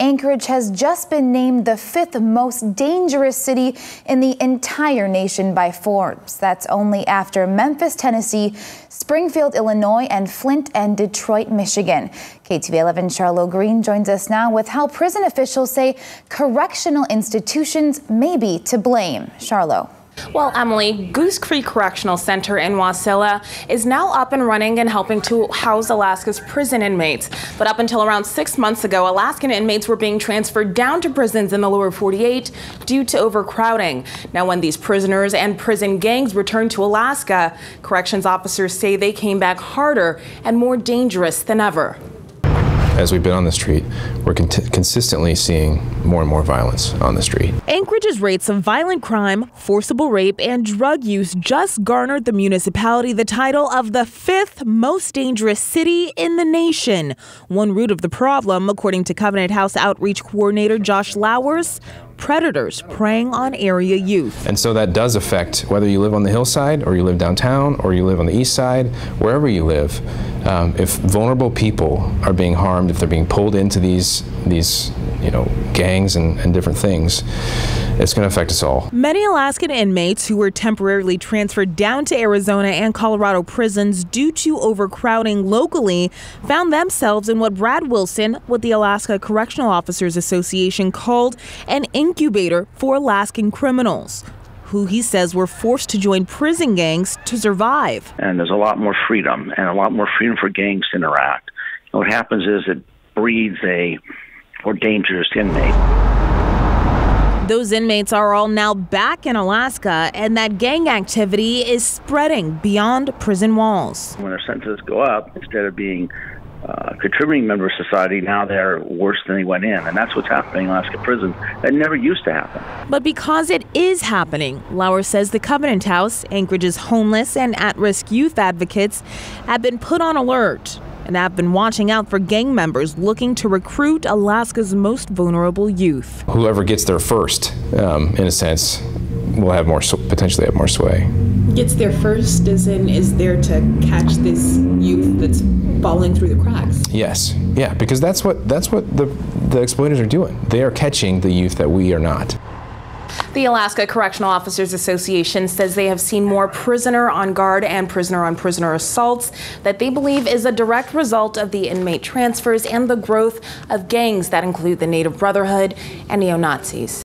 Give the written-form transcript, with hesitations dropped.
Anchorage has just been named the 5th most dangerous city in the entire nation by Forbes. That's only after Memphis, Tennessee, Springfield, Illinois, and Flint and Detroit, Michigan. KTVA 11 Charlo Greene joins us now with how prison officials say correctional institutions may be to blame. Charlo. Well, Emily, Goose Creek Correctional Center in Wasilla is now up and running and helping to house Alaska's prison inmates. But up until around 6 months ago, Alaskan inmates were being transferred down to prisons in the lower 48 due to overcrowding. Now, when these prisoners and prison gangs returned to Alaska, corrections officers say they came back harder and more dangerous than ever. As we've been on the street, we're consistently seeing more and more violence on the street. Anchorage's rates of violent crime, forcible rape, and drug use just garnered the municipality the title of the 5th most dangerous city in the nation. One root of the problem, according to Covenant House Outreach Coordinator Josh Lowers, predators preying on area youth. And so that does affect whether you live on the hillside or you live downtown or you live on the east side, wherever you live. If vulnerable people are being harmed, if they're being pulled into these gangs and different things, it's going to affect us all. Many Alaskan inmates who were temporarily transferred down to Arizona and Colorado prisons due to overcrowding locally found themselves in what Brad Wilson with the Alaska Correctional Officers Association called an incubator for Alaskan criminals, who he says were forced to join prison gangs to survive. And there's a lot more freedom and a lot more freedom for gangs to interact. And what happens is it breeds a more dangerous inmate. Those inmates are all now back in Alaska, and that gang activity is spreading beyond prison walls. When their sentences go up, instead of being a contributing member of society, now they're worse than they went in. And that's what's happening in Alaska prison. That never used to happen. But because it is happening, Lauer says the Covenant House, Anchorage's homeless and at-risk youth advocates, have been put on alert and have been watching out for gang members looking to recruit Alaska's most vulnerable youth. Whoever gets there first, in a sense, will have potentially have more sway. Gets there first as in is there to catch this youth that's falling through the cracks. Yes, yeah, because that's what the exploiters are doing. They are catching the youth that we are not. The Alaska Correctional Officers Association says they have seen more prisoner on guard and prisoner on prisoner assaults that they believe is a direct result of the inmate transfers and the growth of gangs that include the Native Brotherhood and neo-Nazis.